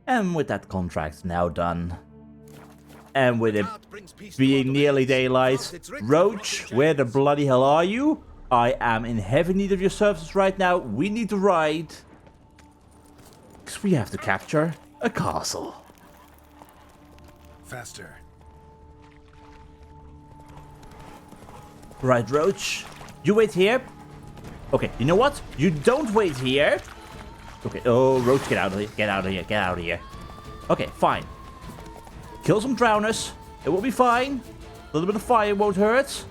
And with that contract now done, and with it being nearly daylight, Roach, where the bloody hell are you? I am in heavy need of your services right now. We need to ride, because we have to capture a castle. Faster. Right, Roach. You wait here. Okay, you know what? You don't wait here. Okay, oh, Roach, get out of here. Get out of here. Get out of here. Okay, fine. Kill some drowners. It will be fine. A little bit of fire won't hurt.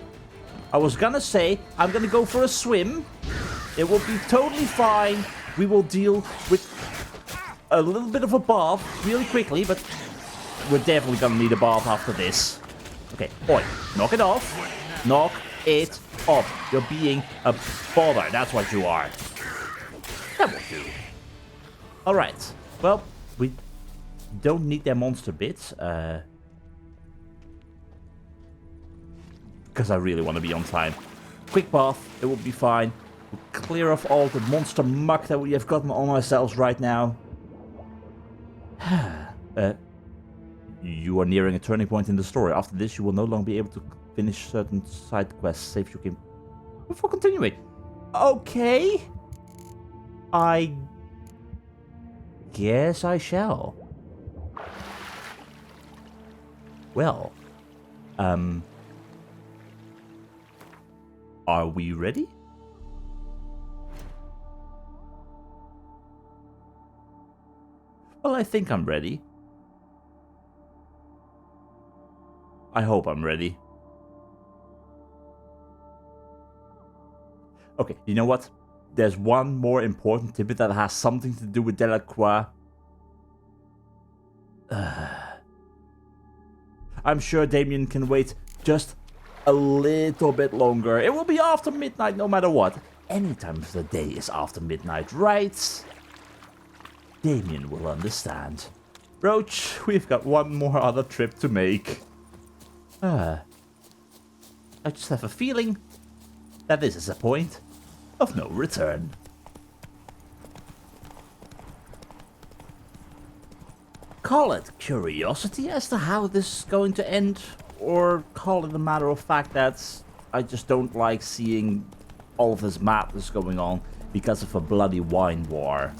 I was gonna say, I'm gonna go for a swim. It will be totally fine. We will deal with a little bit of a bath really quickly, but we're definitely gonna need a bath after this. Okay, oi, knock it off. Knock it off. You're being a bother. That's what you are. That will do. Alright, well, we don't need their monster bits. Because I really want to be on time. Quick bath, it will be fine. We'll clear off all the monster muck that we have gotten on ourselves right now. You are nearing a turning point in the story. After this, you will no longer be able to finish certain side quests. Save your game before continuing. Okay. I guess I shall. Well, are we ready? Well, I think I'm ready. I hope I'm ready. Okay, you know what? There's one more important tidbit that has something to do with Delacroix. I'm sure Damien can wait just a little bit longer. It will be after midnight no matter what. Any time of the day is after midnight, right? Damien will understand. Roach, we've got one more other trip to make. I just have a feeling that this is a point of no return. Call it curiosity as to how this is going to end, or call it a matter of fact that I just don't like seeing all of this madness going on because of a bloody wine war.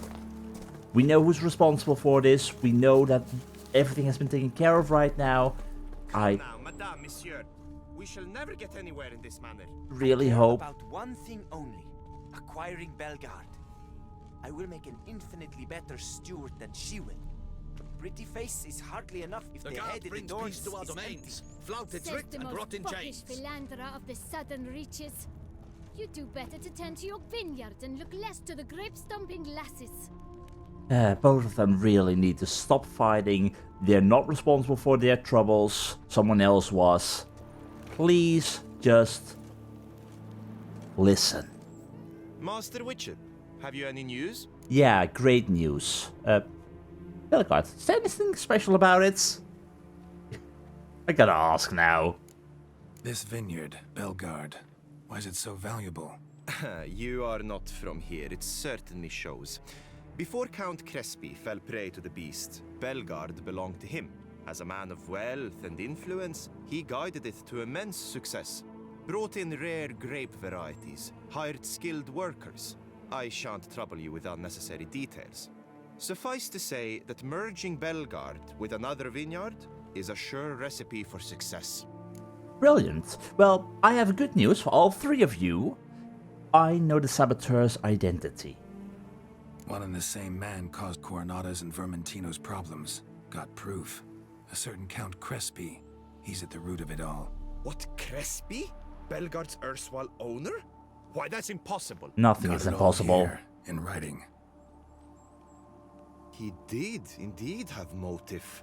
We know who's responsible for this. We know that everything has been taken care of right now. I Madame, Monsieur, we shall never get anywhere in this manner. Really hope about one thing only: acquiring Bellegarde. I will make an infinitely better steward than she will. Pretty face is hardly enough if the head in the doors to our domains, flouted, Says tricked, the and most brought in bookish chains. philanderer of the southern reaches. You do better to tend to your vineyard and look less to the grape-stomping lasses. both of them really need to stop fighting. They're not responsible for their troubles. Someone else was. Please just listen. Master Witcher, have you any news? Yeah, great news. Bellegarde, is there anything special about it? I gotta ask now. This vineyard, Bellegarde, why is it so valuable? You are not from here, it certainly shows. Before Count Crespi fell prey to the beast, Bellegarde belonged to him. As a man of wealth and influence, he guided it to immense success. Brought in rare grape varieties, hired skilled workers. I shan't trouble you with unnecessary details. Suffice to say that merging Bellegarde with another vineyard is a sure recipe for success. Brilliant. Well, I have good news for all three of you. I know the saboteur's identity. One and the same man caused Coronata's and Vermentino's problems. Got proof. A certain Count Crespi. He's at the root of it all. What, Crespi? Bellegarde's erstwhile owner? Why, that's impossible. Nothing Got is it all impossible. here, in writing. He did indeed have motive.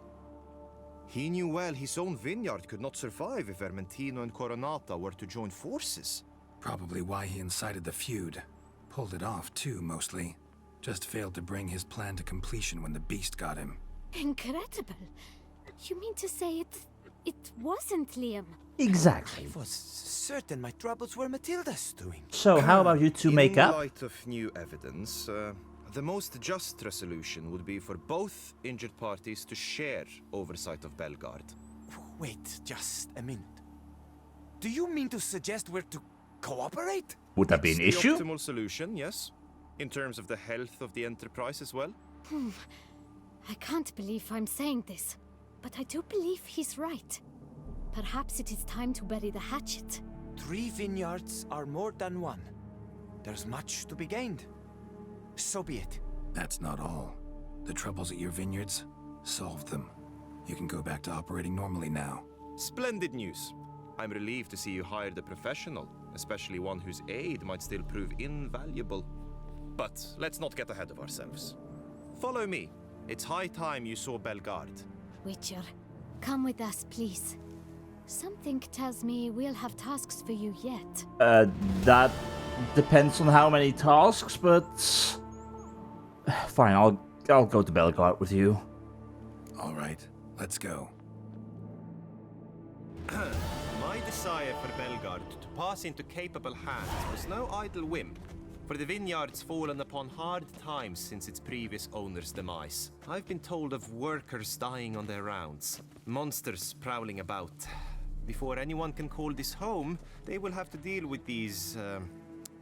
He knew well his own vineyard could not survive if Vermentino and Coronata were to join forces. Probably why he incited the feud. Pulled it off, too, mostly. Just failed to bring his plan to completion when the beast got him. Incredible. You mean to say it wasn't Liam? Exactly. I was certain my troubles were Matilda's doing. So how about you two make In up? light of new evidence, The most just resolution would be for both injured parties to share oversight of Belgard. Wait just a minute. Do you mean to suggest we're to cooperate? Would that be an issue? The optimal solution, yes. In terms of the health of the Enterprise as well. I can't believe I'm saying this, but I do believe he's right. Perhaps it is time to bury the hatchet. 3 vineyards are more than 1. There's much to be gained. So be it. That's not all. The troubles at your vineyards, solved them. You can go back to operating normally now. Splendid news. I'm relieved to see you hired a professional, especially one whose aid might still prove invaluable. But let's not get ahead of ourselves. Follow me. It's high time you saw Belgard. Witcher, come with us, please. Something tells me we'll have tasks for you yet. That depends on how many tasks, but... Fine, I'll go to Belgard with you. All right, let's go. My desire for Belgard to pass into capable hands was no idle whim, for the vineyard's fallen upon hard times since its previous owner's demise. I've been told of workers dying on their rounds, monsters prowling about. Before anyone can call this home, they will have to deal with these,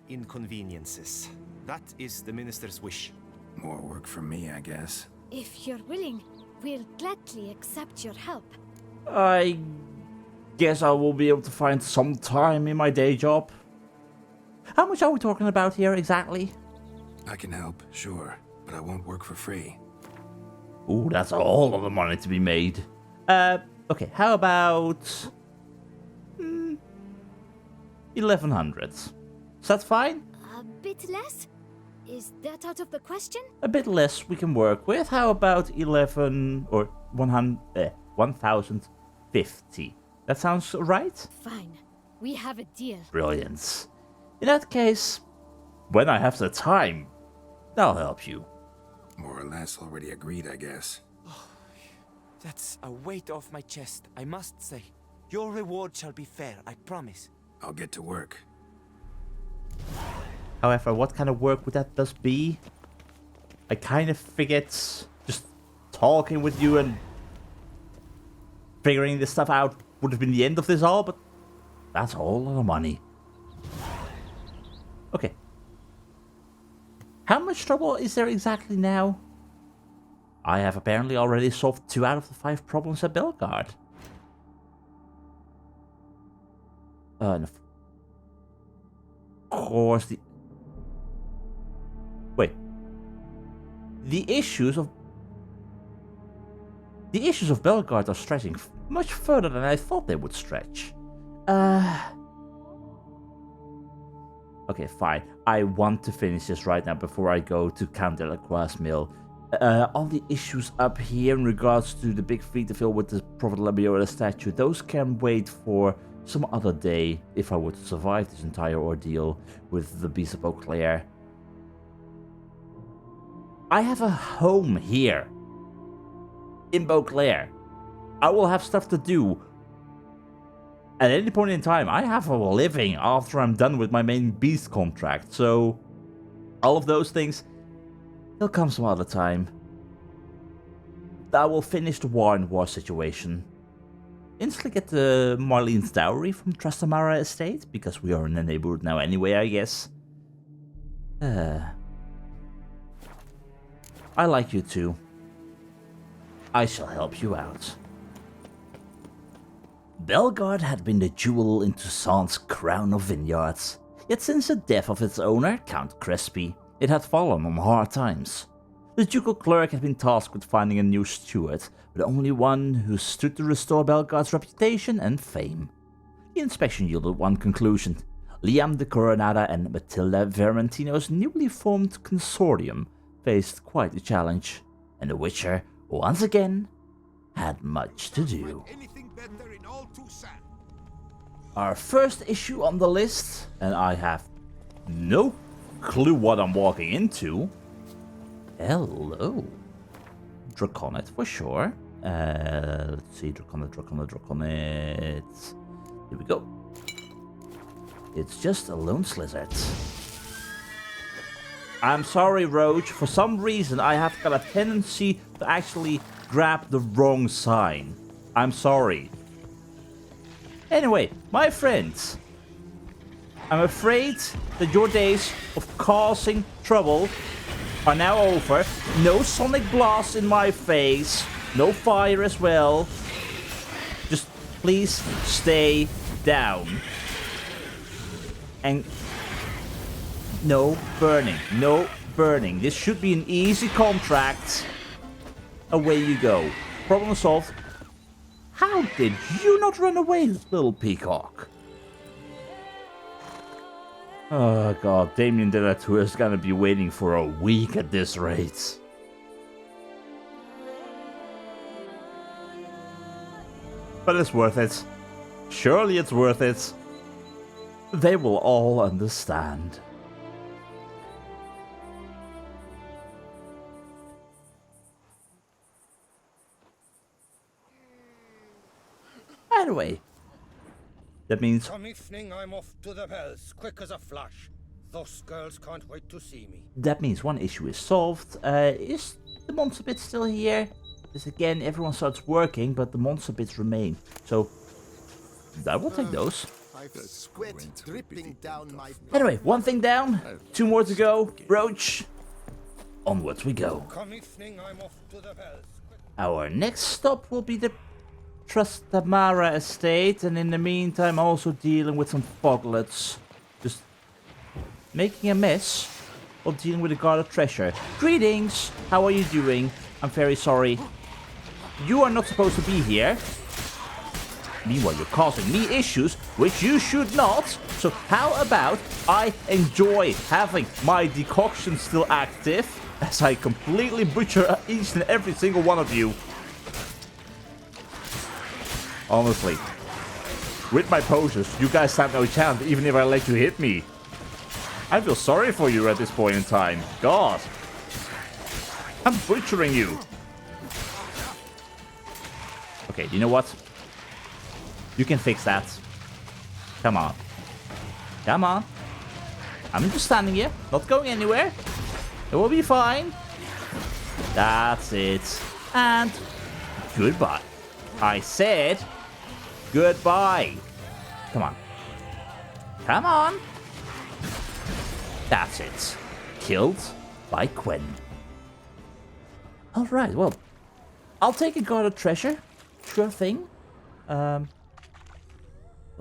inconveniences. That is the minister's wish. More work for me, I guess. If you're willing, we'll gladly accept your help. I guess I will be able to find some time in my day job. How much are we talking about here exactly? I can help, sure, but I won't work for free. Ooh, that's a whole lot of money to be made. Okay, how about... 1100. Is that fine? A bit less? Is that out of the question? A bit less we can work with. How about 11 or 1050? That sounds right? Fine. We have a deal. Brilliant. In that case, when I have the time, I'll help you. More or less already agreed, I guess. That's a weight off my chest, I must say. Your reward shall be fair, I promise. I'll get to work. However, what kind of work would that thus be? I kind of figured just talking with you and figuring this stuff out would have been the end of this all, but that's a whole lot of money. Okay. How much trouble is there exactly now? I have apparently already solved 2 out of the 5 problems at Belgard. And of course Wait. The issues of Belgard are stretching much further than I thought they would stretch. Okay, fine. I want to finish this right now before I go to Count Delacroix's mill. All the issues up here in regards to the big fleet to fill with the Prophet Labiola statue, those can wait for some other day if I were to survive this entire ordeal with the Beast of Beauclair. I have a home here in Beauclair. I will have stuff to do. At any point in time, I have a living after I'm done with my main beast contract, so all of those things, they'll come some other time. I will finish the war situation. Instantly get the Marlene's dowry from Trastamara estate, because we are in the neighborhood now anyway, I guess. I like you too. I shall help you out. Belgard had been the jewel in Toussaint's crown of vineyards, yet since the death of its owner, Count Crespi, it had fallen on hard times. The ducal clerk had been tasked with finding a new steward, but only one who stood to restore Belgard's reputation and fame. The inspection yielded one conclusion. Liam de Coronada and Matilda Vermentino's newly formed consortium faced quite a challenge, and the Witcher, once again, had much to do. Our first issue on the list, and I have no clue what I'm walking into. Hello. Draconid for sure. Let's see, Draconid. Here we go. It's just a lone slizzard. I'm sorry, Roach. For some reason, I have got a tendency to actually grab the wrong sign. I'm sorry. Anyway, my friends, I'm afraid that your days of causing trouble are now over. No sonic blast in my face. No fire as well. Just please stay down. And no burning. No burning. This should be an easy contract. Away you go. Problem solved. How did you not run away, little peacock? Oh god, Damien de la Tour is gonna be waiting for a week at this rate. But it's worth it. Surely it's worth it. They will all understand. Anyway, that means... Come evening, I'm off to the bells, quick as a flash. Those girls can't wait to see me. That means one issue is solved. Is the monster bit still here? Because again, everyone starts working, but the monster bits remain. So, I will take those. I've sweat dripping down my... Anyway, one thing down, 2 more to go. Roach, onwards we go. Come evening, I'm off to the bells. Our next stop will be the Trastamara estate, and in the meantime also dealing with some foglets. Just making a mess while dealing with a guarded treasure. Greetings! How are you doing? I'm very sorry. You are not supposed to be here. Meanwhile, you're causing me issues, which you should not. So how about I enjoy having my decoction still active, as I completely butcher each and every single one of you. Honestly, with my potions, you guys stand no chance, even if I let you hit me. I feel sorry for you at this point in time. God. I'm butchering you. Okay, you know what? You can fix that. Come on. Come on. I'm just standing here, not going anywhere. It will be fine. That's it. And goodbye. I said goodbye. Come on. Come on. That's it. Killed by Quen. Alright, well, I'll take a guarded treasure. Sure thing.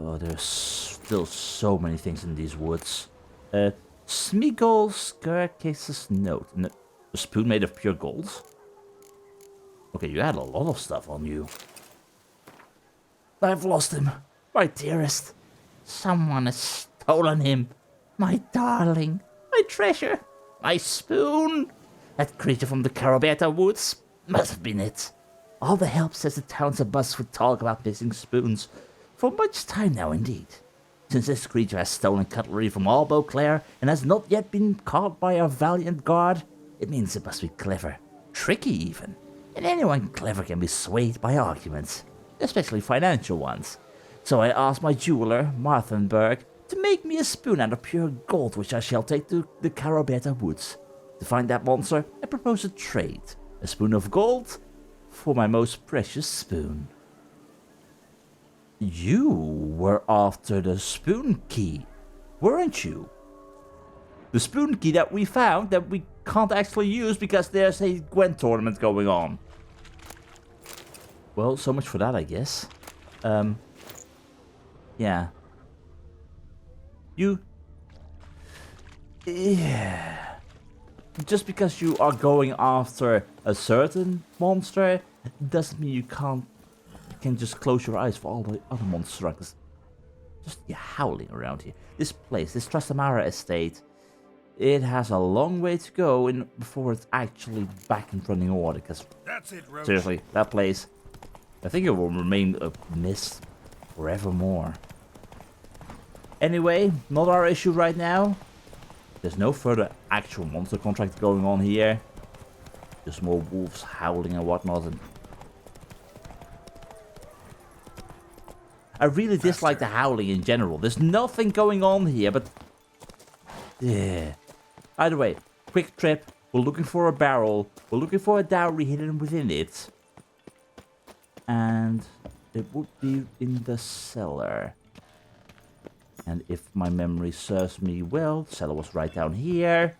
Oh, there's still so many things in these woods. Smeagol Scarcase's note. A spoon made of pure gold. Okay, you had a lot of stuff on you. I've lost him. My dearest. Someone has stolen him. My darling. My treasure. My spoon. That creature from the Carabeta woods must have been it. All the help says the town's abuzz with talk about missing spoons. For much time now, indeed. Since this creature has stolen cutlery from all Beauclair and has not yet been caught by our valiant guard, it means it must be clever. Tricky, even. And anyone clever can be swayed by arguments, especially financial ones. So I asked my jeweler, Marthenberg, to make me a spoon out of pure gold, which I shall take to the Carabeta woods. To find that monster, I propose a trade. A spoon of gold for my most precious spoon. You were after the spoon key, weren't you? The spoon key that we found that we can't actually use because there's a Gwen tournament going on. Well, so much for that, I guess. Yeah. Yeah. Just because you are going after a certain monster doesn't mean you can just close your eyes for all the other monsters. Just howling around here. This place, this Trastamara estate, it has a long way to go before it's actually back in running order. Because seriously, that place, I think it will remain a mist forevermore. Anyway, not our issue right now. There's no further actual monster contract going on here. Just more wolves howling and whatnot. And I really dislike the howling in general. There's nothing going on here, but yeah. Either way, quick trip. We're looking for a barrel. We're looking for a dowry hidden within it. And it would be in the cellar. And if my memory serves me well, the cellar was right down here.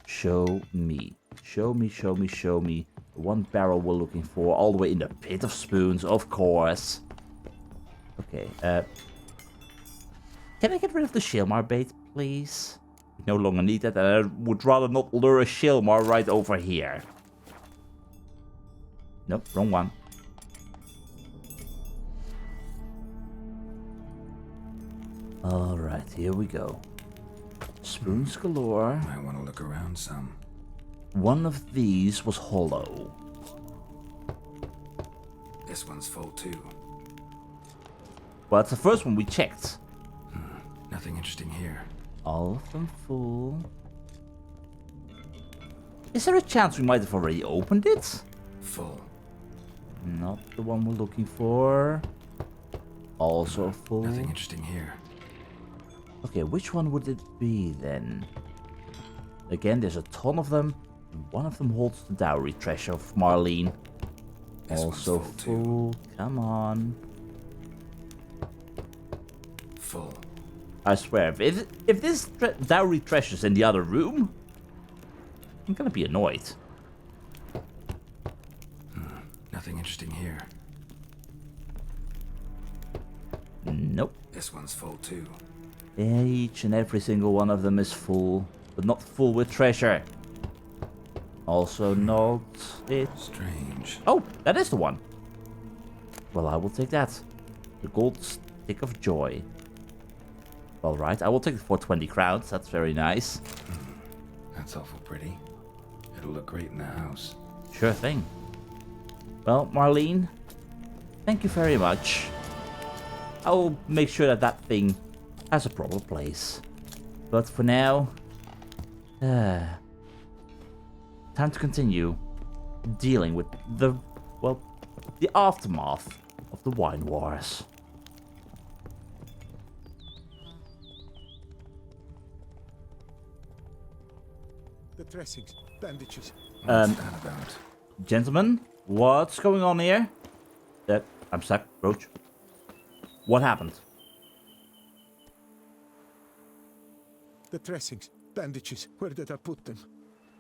Show me. Show me, show me, show me. The one barrel we're looking for. All the way in the pit of spoons, of course. Okay, can I get rid of the Shilmar bait, please? We no longer need that, and I would rather not lure a Shilmar right over here. Nope, wrong one. Alright, here we go. Spoons galore. I want to look around some. One of these was hollow. This one's full too. Well, it's the first one we checked. Nothing interesting here. All of them full. Is there a chance we might have already opened it? Full. Not the one we're looking for. Also full. Nothing interesting here. Okay, which one would it be then? Again, there's a ton of them. One of them holds the dowry treasure of Marlene. This Also one's full. Come on. Full. I swear, if this dowry treasure's in the other room, I'm gonna be annoyed. Nothing interesting here. Nope. This one's full too. Each and every single one of them is full, but not full with treasure. Also not it. Strange. Oh, that is the one. Well, I will take that. The gold stick of joy. Alright, I will take it for 20 crowns. That's very nice. That's awful pretty. It'll look great in the house. Sure thing. Well, Marlene, thank you very much. I'll make sure that that thing has a proper place. But for now, time to continue dealing with the aftermath of the wine wars. The dressings, bandages. What's that about? Gentlemen, what's going on here? I'm stuck, Roach. What happened? The dressings, bandages. Where did I put them?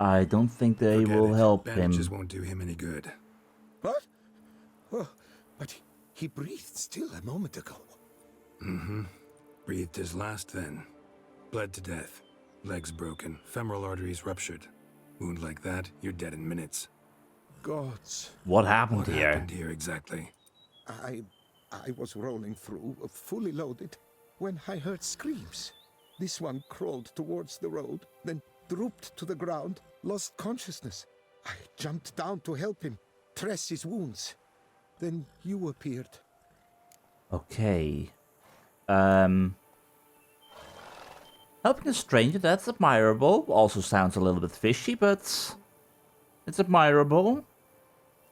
I don't think they Forget will it. help Bandages him. won't do him any good. What? Oh, but he breathed still a moment ago. Breathed his last then. Bled to death. Legs broken. Femoral arteries ruptured. Wound like that, you're dead in minutes. Gods. What happened What here? happened here exactly? I was rolling through, fully loaded, when I heard screams. This one crawled towards the road, then drooped to the ground, lost consciousness. I jumped down to help him, dress his wounds. Then you appeared. Okay. Helping a stranger, that's admirable. Also sounds a little bit fishy, but it's admirable.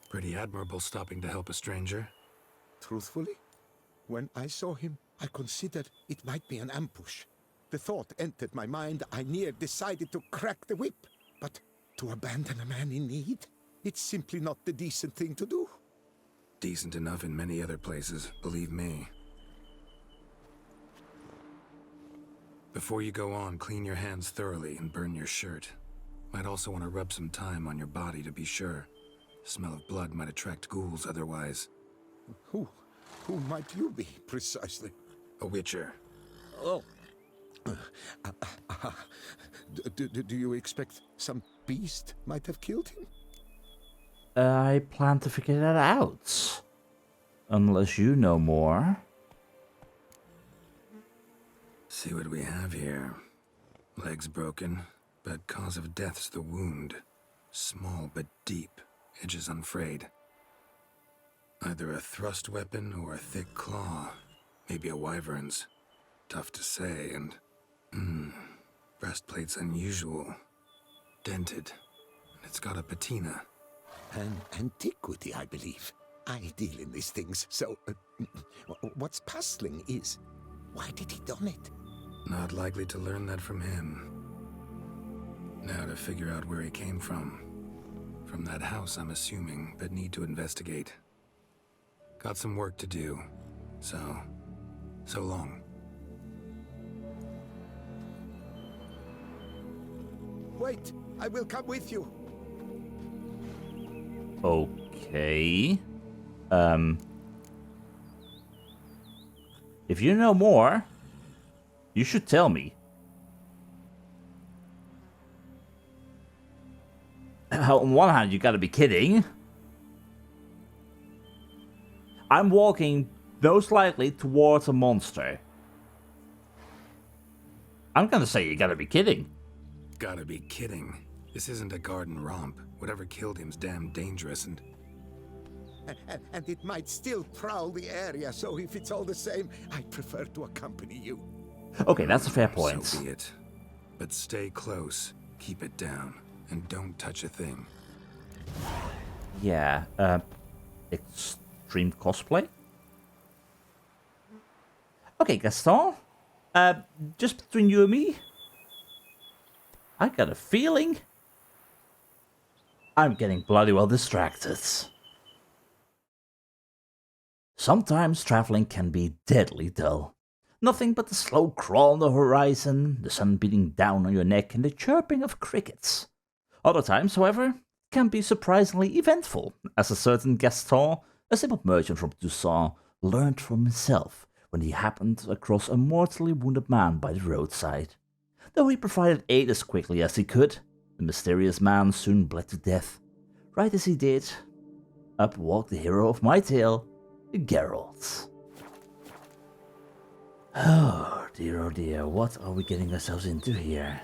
Pretty admirable stopping to help a stranger. Truthfully, when I saw him, I considered it might be an ambush. The thought entered my mind, I near decided to crack the whip. But to abandon a man in need? It's simply not the decent thing to do. Decent enough in many other places, believe me. Before you go on, clean your hands thoroughly and burn your shirt. Might also want to rub some thyme on your body to be sure. Smell of blood might attract ghouls otherwise. Who might you be, precisely? A witcher. Oh. Do you expect some beast might have killed him? I plan to figure that out. Unless you know more. See what we have here. Legs broken, but cause of death's the wound. Small but deep, edges unfrayed. Either a thrust weapon or a thick claw. Maybe a wyvern's. Tough to say, and... breastplate's unusual. Dented. And it's got a patina. An antiquity, I believe. I deal in these things, so... what's puzzling is... why did he don it? Not likely to learn that from him. Now to figure out where he came from. From that house, I'm assuming, but need to investigate. Got some work to do. So long. Wait, I will come with you. Okay. If you know more, you should tell me. On one hand, you gotta be kidding. I'm walking most likely towards a monster. I'm gonna say you gotta be kidding. Gotta be kidding. This isn't a garden romp. Whatever killed him's damn dangerous and... And it might still prowl the area, so if it's all the same, I prefer to accompany you. Okay, that's a fair point. So be it. But stay close, keep it down, and don't touch a thing. Yeah, Extreme Cosplay? Okay, Gaston. Just between you and me, I got a feeling I'm getting bloody well distracted. Sometimes traveling can be deadly dull. Nothing but the slow crawl on the horizon, the sun beating down on your neck, and the chirping of crickets. Other times, however, can be surprisingly eventful, as a certain Gaston, a simple merchant from Toussaint, learned from himself when he happened across a mortally wounded man by the roadside. Though he provided aid as quickly as he could, the mysterious man soon bled to death. Right as he did, up walked the hero of my tale, Geralt. Oh dear, what are we getting ourselves into here?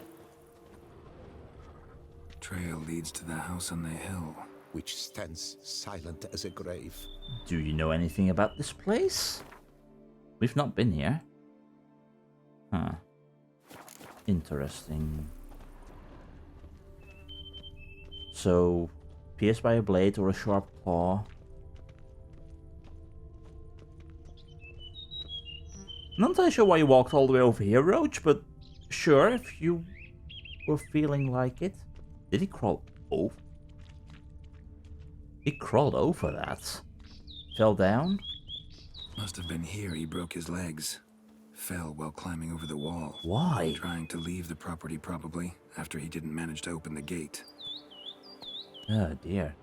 Trail leads to the house on the hill. Which stands silent as a grave. Do you know anything about this place? We've not been here. Huh. Interesting. So, pierced by a blade or a sharp claw. Not entirely sure why you walked all the way over here, Roach, but sure, if you were feeling like it. Did he crawl over? He crawled over that. Fell down? Must have been here he broke his legs. Fell while climbing over the wall. Why? Trying to leave the property probably, after he didn't manage to open the gate. Oh dear.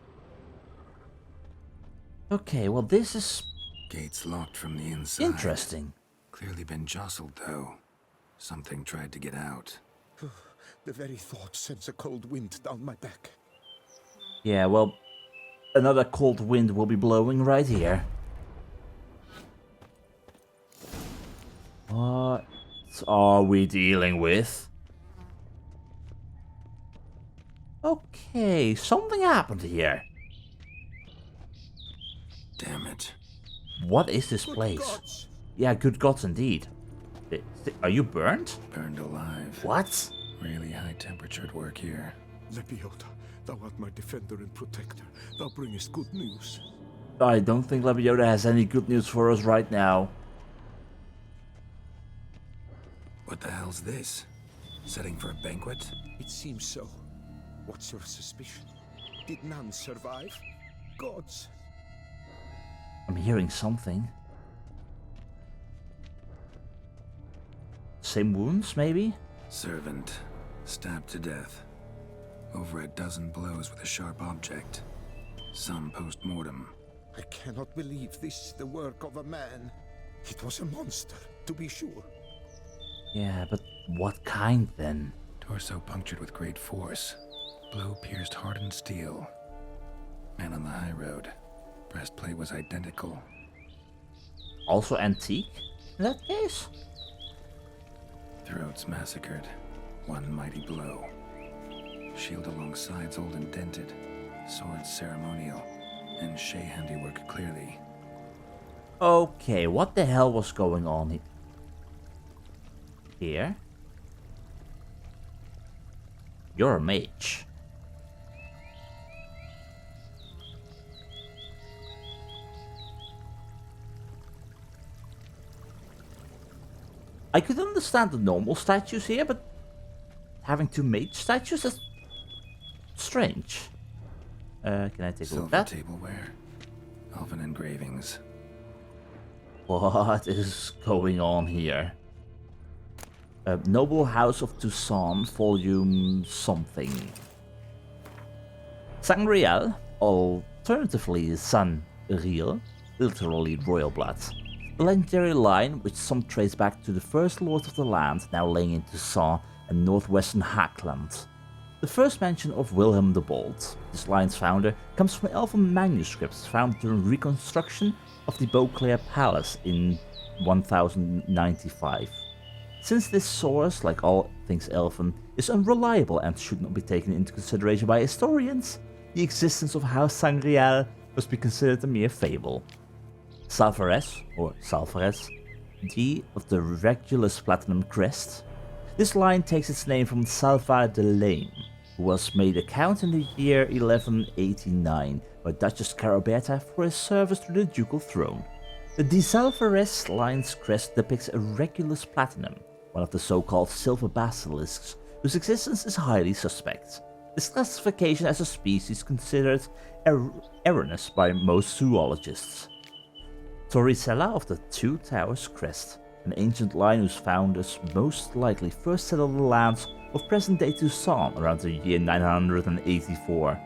Okay, well this is Gate's locked from the inside. interesting. Clearly been jostled though. Something tried to get out. The very thought sends a cold wind down my back. Yeah, well, another cold wind will be blowing right here. What are we dealing with? Okay, something happened here. Damn it. What is this Good place? gods! Yeah, good gods indeed. Are you burnt? Burned alive. What? Really high temperatured work here. Lebioda, thou art my defender and protector. Thou bringest good news. I don't think Lebioda has any good news for us right now. What the hell's this? Setting for a banquet? It seems so. What's your suspicion? Did none survive? Gods! I'm hearing something. Same wounds, maybe? Servant. Stabbed to death. Over a dozen blows with a sharp object. Some post-mortem. I cannot believe this the work of a man. It was a monster, to be sure. Yeah, but what kind then? Torso punctured with great force. Blow pierced hardened steel. Man on the high road. Breastplate was identical. Also antique, in that case? Throats massacred. One mighty blow. Shield along sides old and dented. Sword ceremonial. And Shay handiwork clearly. Okay, what the hell was going on here? You're a mage. I could understand the normal statues here, but having two mage statues, strange. Can I take a look Silver at that? tableware. Elven engravings. What is going on here? Noble House of Toussaint, volume something. Sangreal, alternatively Sanriel, literally royal blood. The legendary line, which some trace back to the first lords of the land, now laying in Toussaint and northwestern Hackland. The first mention of Wilhelm the Bold, this line's founder, comes from elven manuscripts found during reconstruction of the Beauclair Palace in 1095. Since this source, like all things elven, is unreliable and should not be taken into consideration by historians, the existence of House Sangreal must be considered a mere fable. Salvares, or Salvares, D of the Regulus Platinum Crest. This line takes its name from Salva de Lane, who was made a count in the year 1189 by Duchess Caraberta for his service to the ducal throne. The De Salvares line's crest depicts a Regulus Platinum, one of the so-called silver basilisks, whose existence is highly suspect. This classification as a species considered erroneous by most zoologists. Torricella of the Two Towers crest, an ancient line whose founders most likely first settled the lands of present-day Toussaint around the year 984.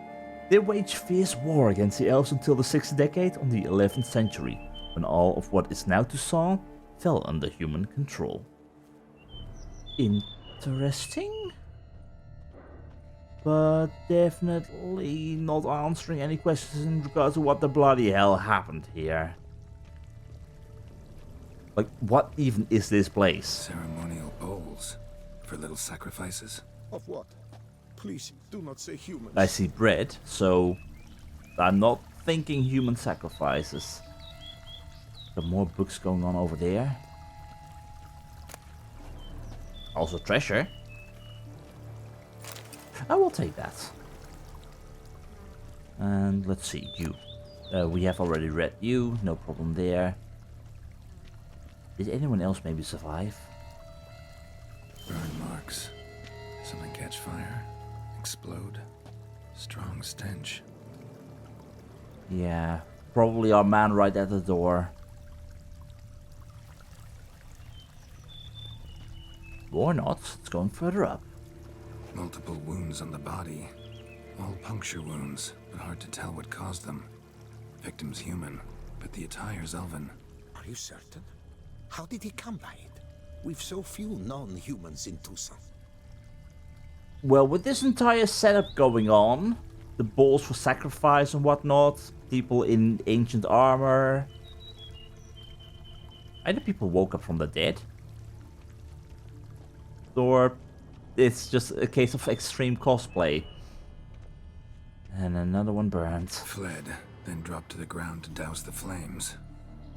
They waged fierce war against the elves until the 6th decade of the 11th century, when all of what is now Toussaint fell under human control. Interesting, but definitely not answering any questions in regards to what the bloody hell happened here. Like, what even is this place? Ceremonial bowls for little sacrifices. Of what? Please, do not say humans. I see bread, so I'm not thinking human sacrifices. There are more books going on over there. Also treasure. I will take that. And let's see, you. We have already read you, no problem there. Did anyone else maybe survive? Burn marks. Something catch fire. Explode. Strong stench. Yeah, probably our man right at the door. Or not, it's going further up. Multiple wounds on the body. All puncture wounds, but hard to tell what caused them. Victim's human, but the attire's elven. Are you certain? How did he come by it? We've so few non-humans in Toussaint. Well, with this entire setup going on, the balls for sacrifice and whatnot, people in ancient armor. Either people woke up from the dead, or it's just a case of extreme cosplay. And another one burned. Fled, then dropped to the ground to douse the flames.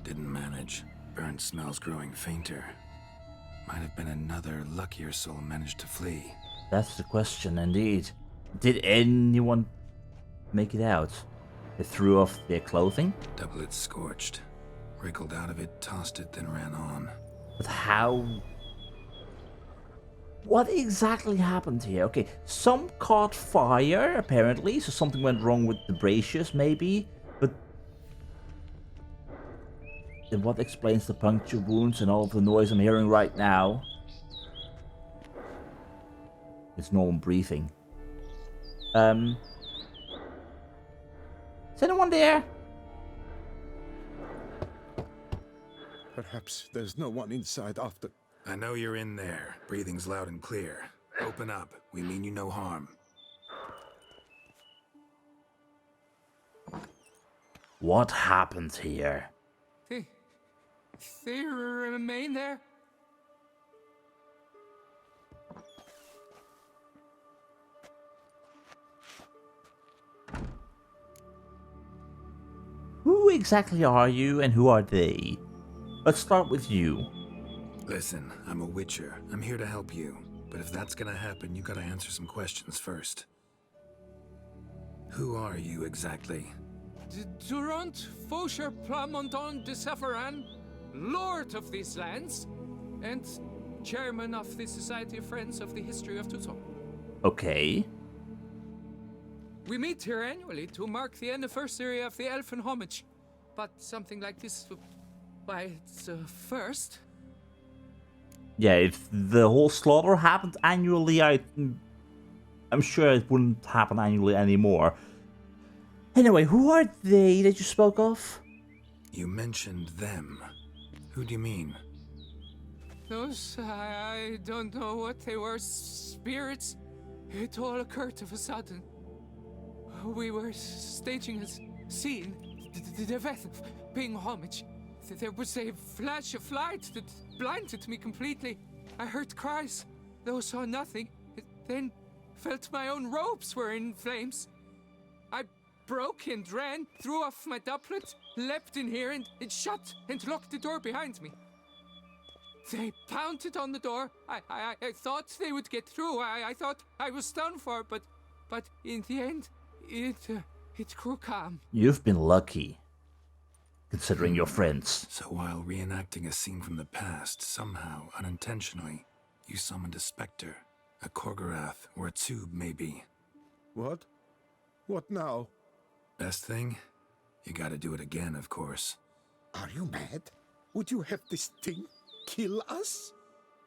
Didn't manage. Burnt smells growing fainter. Might have been another luckier soul managed to flee. That's the question, indeed. Did anyone make it out? They threw off their clothing? Double it scorched. Wriggled out of it, tossed it, then ran on. But how? What exactly happened here? Okay, some caught fire, apparently, so something went wrong with the braziers, maybe. But then what explains the puncture wounds and all of the noise I'm hearing right now? It's normal breathing. Is anyone there? Perhaps there's no one inside after. I know you're in there. Breathing's loud and clear. Open up. We mean you no harm. What happened here? They remain there? Who exactly are you and who are they? Let's start with you. Listen, I'm a witcher. I'm here to help you. But if that's gonna happen, you gotta answer some questions first. Who are you exactly? Durant Faucher Plamondon de Safaran, Lord of these lands, and Chairman of the Society of Friends of the History of Toussaint. Okay. We meet here annually to mark the anniversary of the Elfin homage. But something like this, why, it's a first. Yeah, if the whole slaughter happened annually, I'm sure it wouldn't happen annually anymore. Anyway, who are they that you spoke of? You mentioned them. Who do you mean? Those, I don't know what they were, spirits. It all occurred of a sudden. We were staging a scene, the death of paying homage. There was a flash of light that blinded me completely. I heard cries, though saw nothing. Then felt my own robes were in flames. I broke and ran, threw off my doublet, leapt in here, and it shut and locked the door behind me. They pounded on the door. I thought they would get through. I thought I was done for, but in the end, it grew calm. You've been lucky, considering your friends. So while reenacting a scene from the past, somehow, unintentionally, you summoned a specter, a Korgorath, or a tube, maybe. What? What now? Best thing? You gotta do it again, of course. Are you mad? Would you have this thing kill us?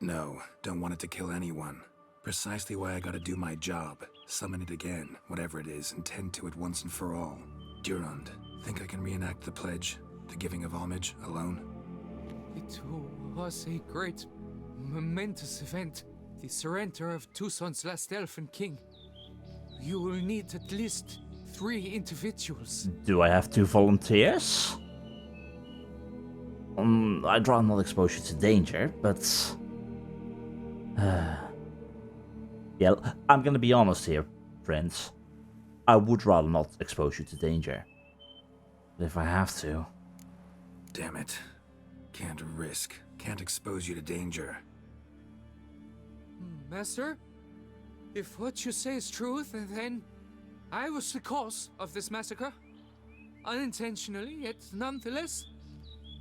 No, don't want it to kill anyone. Precisely why I gotta do my job. Summon it again, whatever it is, and tend to it once and for all. Durand, think I can reenact the pledge, the giving of homage, alone? It was a great, momentous event. The surrender of Tucson's last elfin king. You will need at least 3 individuals. Do I have 2 volunteers? I'd rather not expose you to danger, but... yeah, I'm gonna be honest here, friends. I would rather not expose you to danger. But if I have to... Damn it. Can't risk. Can't expose you to danger. Master, if what you say is truth, then I was the cause of this massacre. Unintentionally, yet nonetheless,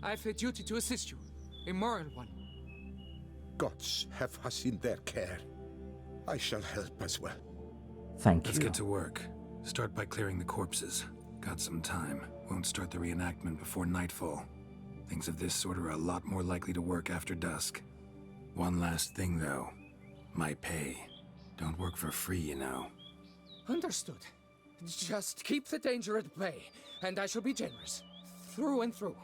I've a duty to assist you, a moral one. Gods have us in their care. I shall help as well. Thank you. Let's get to work. Start by clearing the corpses. Got some time. Won't start the reenactment before nightfall. Things of this sort are a lot more likely to work after dusk. One last thing, though. My pay. Don't work for free, you know. Understood. Just keep the danger at bay, and I shall be generous. Through and through.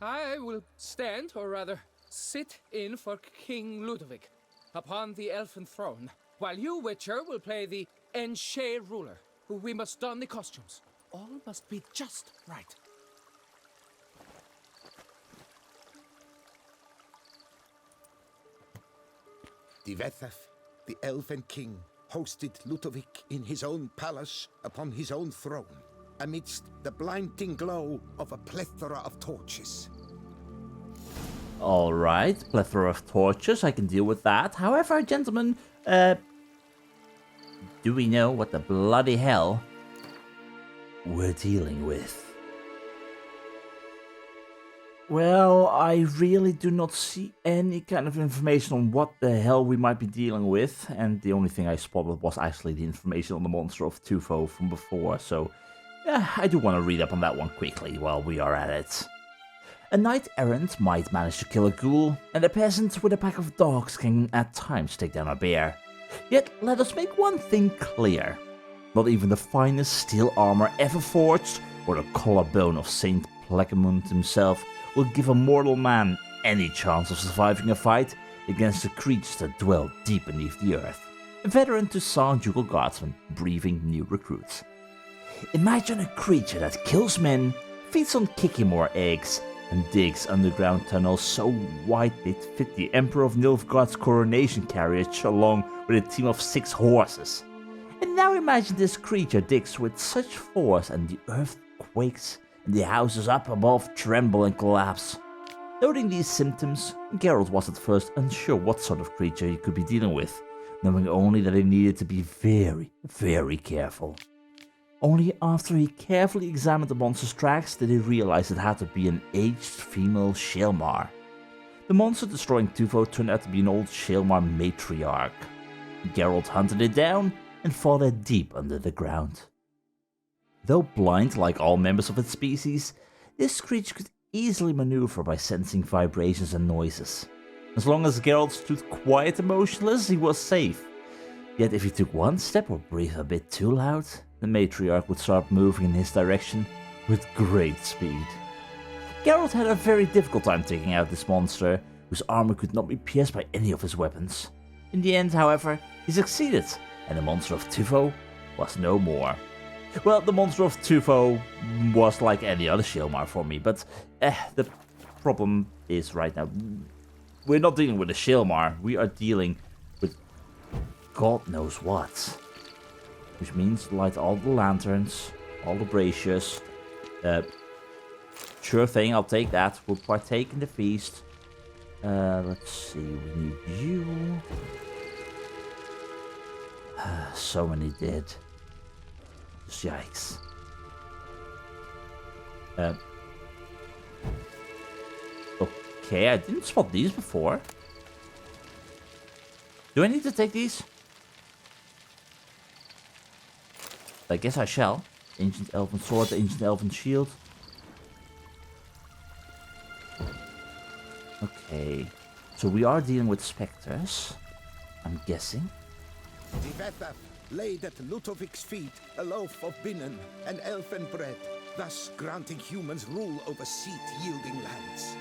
I will stand, or rather, sit in for King Ludovic, upon the elfin throne, while you, Witcher, will play the Enche ruler, who we must don the costumes. All must be just right. Vindsvept, the elven king, hosted Ludovic in his own palace upon his own throne, amidst the blinding glow of a plethora of torches. Alright, plethora of torches, I can deal with that. However, gentlemen, do we know what the bloody hell we're dealing with? Well, I really do not see any kind of information on what the hell we might be dealing with, and the only thing I spotted was actually the information on the monster of Tufo from before, so yeah, I do want to read up on that one quickly while we are at it. A knight-errant might manage to kill a ghoul, and a peasant with a pack of dogs can at times take down a bear. Yet let us make one thing clear. Not even the finest steel armor ever forged, or the collarbone of Saint Placamund himself, will give a mortal man any chance of surviving a fight against the creatures that dwell deep beneath the earth. A veteran Toussaint ducal guardsman briefing new recruits. Imagine a creature that kills men, feeds on Kikimor eggs, and digs underground tunnels so wide they'd fit the Emperor of Nilfgaard's coronation carriage along with a team of 6 horses. And now imagine this creature digs with such force and the earth quakes and the houses up above tremble and collapse. Noting these symptoms, Geralt was at first unsure what sort of creature he could be dealing with, knowing only that he needed to be very, very careful. Only after he carefully examined the monster's tracks did he realize it had to be an aged female Shalmar. The monster destroying Tufo turned out to be an old Shalmar matriarch. Geralt hunted it down and fought it deep under the ground. Though blind like all members of its species, this creature could easily maneuver by sensing vibrations and noises. As long as Geralt stood quiet and motionless, he was safe. Yet if he took one step or breathed a bit too loud, the matriarch would start moving in his direction with great speed. Geralt had a very difficult time taking out this monster, whose armor could not be pierced by any of his weapons. In the end, however, he succeeded, and the monster of Tufo was no more. Well, the monster of Tufo was like any other Shalmar for me, but the problem is right now, we're not dealing with a Shalmar, we are dealing with God knows what. Which means light all the lanterns, all the braziers. Sure thing, I'll take that. We'll partake in the feast. Let's see, we need you. So many dead. Yikes. Okay, I didn't spot these before. Do I need to take these? I guess I shall. Ancient Elven Sword, Ancient Elven Shield. Okay. So we are dealing with specters, I'm guessing. Vindsvept laid at Ludovic's feet a loaf of binnen and elfen bread, thus granting humans rule over seed-yielding lands.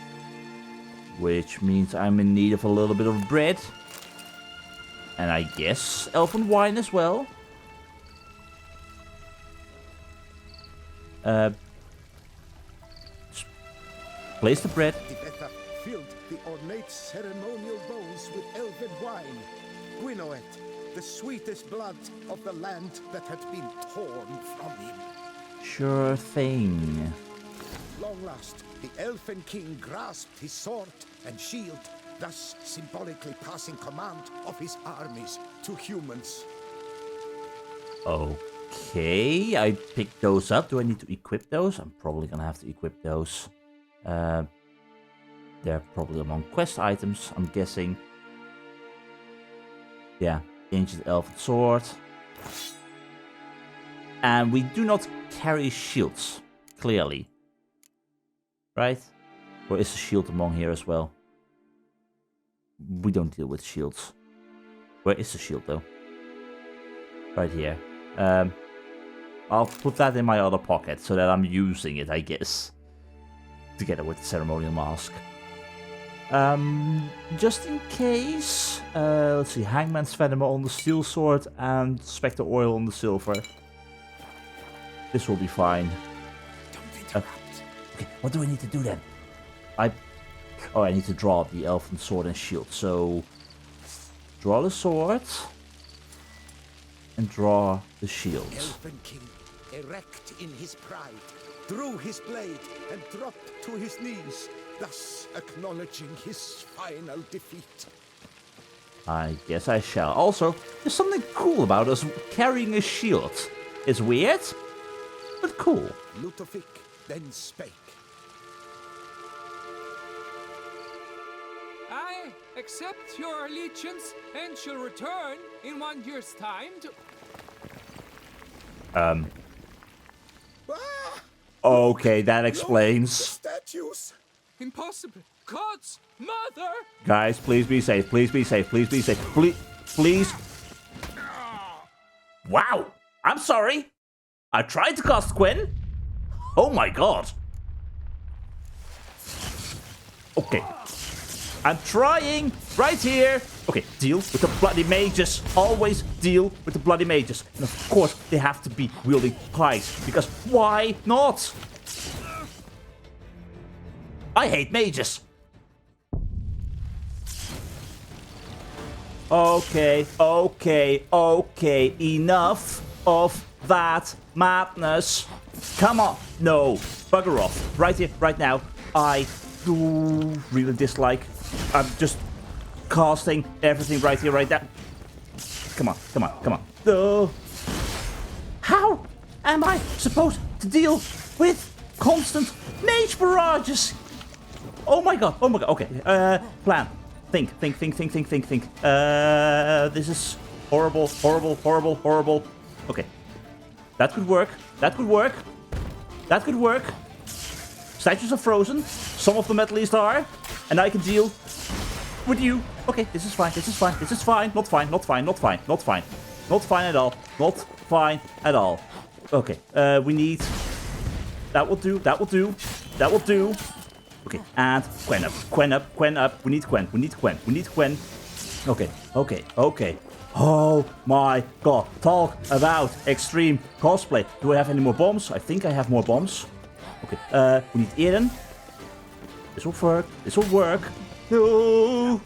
Which means I'm in need of a little bit of bread. And I guess elven wine as well. Place the bread. Vindsvept filled the ornate ceremonial bowls with elven wine. Gwinoet, the sweetest blood of the land that had been torn from him. Sure thing. Long last, the Elfen King grasped his sword and shield, thus symbolically passing command of his armies to humans. Okay, I picked those up. Do I need to equip those? I'm probably gonna have to equip those. They're probably among quest items, I'm guessing. Yeah, Ancient Elven Sword. And we do not carry shields, clearly. Right? Or is the shield among here as well? We don't deal with shields. Where is the shield though? Right here. I'll put that in my other pocket so that I'm using it, I guess. Together with the ceremonial mask. Just in case. Let's see. Hangman's Venom on the steel sword and Spectre Oil on the silver. This will be fine. Okay, what do I need to do then? I need to draw the elven sword and shield. So, draw the sword and draw the shield. Elfen King, erect in his pride, drew his blade and dropped to his knees, thus acknowledging his final defeat. I guess I shall. Also, there's something cool about us carrying a shield. It's weird, but cool. Ludovic then spake. I accept your allegiance and shall return in 1 year's time to... Okay, that explains. Statues! Impossible! God's mother! Guys, please be safe. Please be safe. Please be safe. Please. Wow. I'm sorry. I tried to cast Gwen. Oh my god. Okay. I'm trying. Right here. Okay, deal with the bloody mages. Always deal with the bloody mages. And of course, they have to be wielding pikes. Because why not? I hate mages. Okay. Enough of that madness. Come on. No. Bugger off. Right here, right now. I do really dislike. I'm just casting everything right here, right now. Come on. How am I supposed to deal with constant mage barrages? Oh my god, okay. Plan. Think. This is horrible. Okay. That could work. Statues are frozen. Some of them at least are. And I can deal with you. Okay, this is fine. Not fine at all. Okay, we need... That will do. Okay, and Quen up. We need Quen. Okay. Oh my god. Talk about extreme cosplay. Do I have any more bombs? I think I have more bombs. Okay, we need Eren. This will work. No!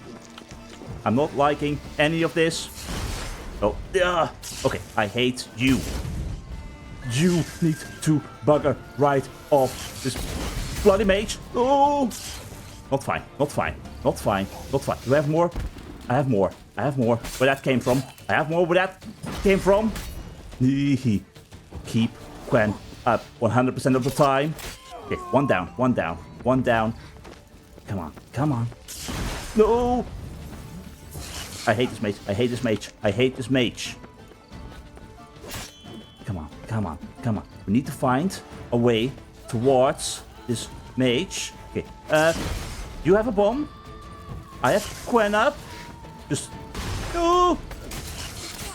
I'm not liking any of this. Oh, yeah. Okay, I hate you. You need to bugger right off this bloody mage. Oh! Not fine. Do I have more? I have more. Where that came from. Keep Quen up 100% of the time. Okay, one down. Come on. No! I hate this mage. Come on. We need to find a way towards this mage. Okay, you have a bomb. I have Quen up. Just... No!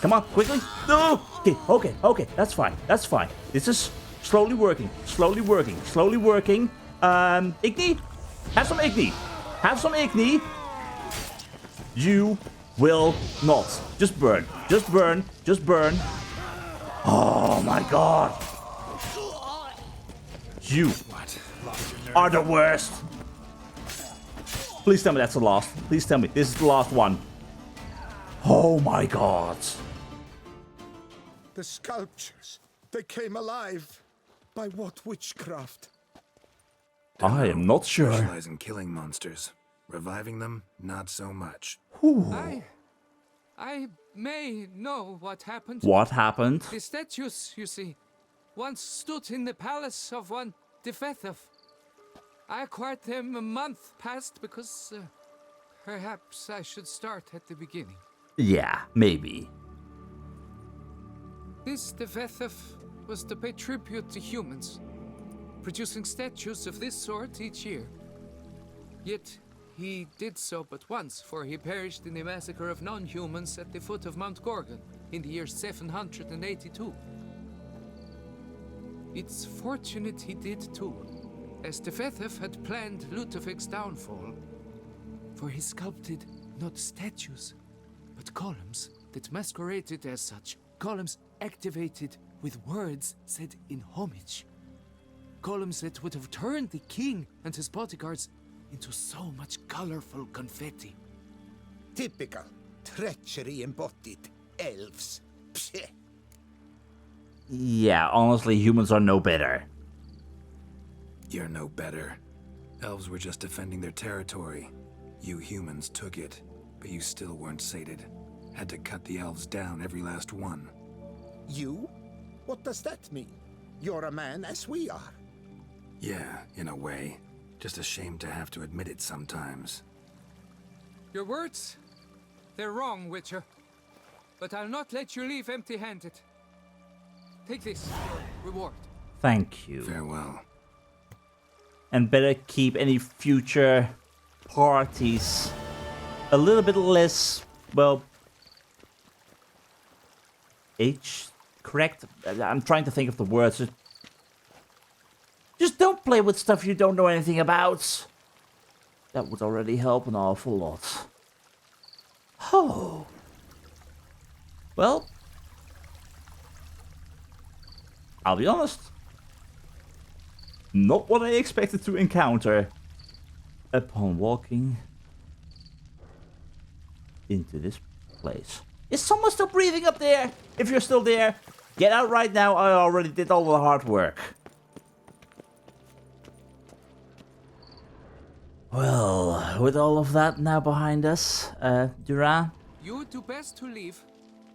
Come on, quickly. No! Okay, that's fine. This is slowly working. Igni? Have some Igni. You will not. Just burn. Oh my god. You are the worst. Please tell me that's the last. Please tell me this is the last one. Oh my god. The sculptures, they came alive. By what witchcraft? I am not sure. Specialize in killing monsters. Reviving them, not so much. I may know what happened. What happened? The statues, you see, once stood in the palace of one Defethov. I acquired them a month past because perhaps I should start at the beginning. Yeah, maybe. This Defethov was to pay tribute to humans, producing statues of this sort each year. Yet he did so but once, for he perished in the massacre of non-humans at the foot of Mount Gorgon in the year 782. It's fortunate he did too, as Defethov had planned Ludovic's downfall, for he sculpted not statues, but columns that masqueraded as such. Columns activated with words said in homage. Columns that would have turned the king and his bodyguards into so much colorful confetti. Typical. Treachery embodied. Elves. Psheh. Yeah, honestly, humans are no better. You're no better. Elves were just defending their territory. You humans took it, but you still weren't sated. Had to cut the elves down, every last one. You? What does that mean? You're a man as we are. Yeah, in a way. Just ashamed to have to admit it sometimes. Your words? They're wrong, Witcher. But I'll not let you leave empty-handed. Take this, your reward. Thank you. Farewell. And better keep any future parties a little bit less, well, correct? I'm trying to think of the words. Just don't play with stuff you don't know anything about. That would already help an awful lot. Oh. Well, I'll be honest. Not what I expected to encounter upon walking into this place. Is someone still breathing up there? If you're still there, get out right now. I already did all the hard work. Well, with all of that now behind us, Duran? You would do best to leave.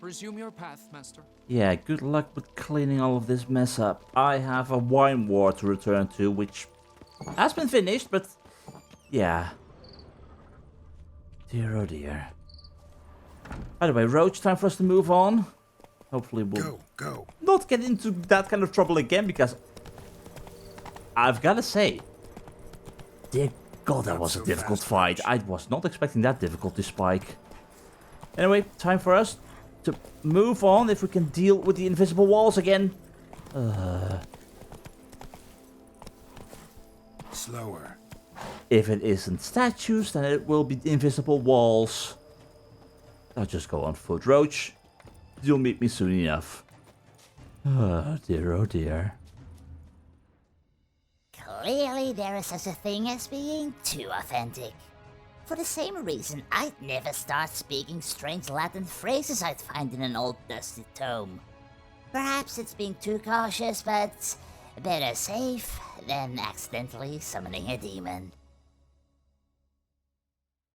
Resume your path, Master. Yeah, good luck with cleaning all of this mess up. I have a wine war to return to, which has been finished, but yeah. Dear oh dear. By the way, Roach, time for us to move on. Hopefully we'll Go. not get into that kind of trouble again, because I've gotta say, dear God, that was a difficult fight. I was not expecting that difficulty spike. Anyway, time for us to move on if we can deal with the invisible walls again. Slower. If it isn't statues, then it will be invisible walls. I'll just go on foot, Roach. You'll meet me soon enough. Oh dear, oh dear. Clearly there is such a thing as being too authentic. For the same reason, I'd never start speaking strange Latin phrases I'd find in an old dusty tome. Perhaps it's being too cautious, but better safe than accidentally summoning a demon.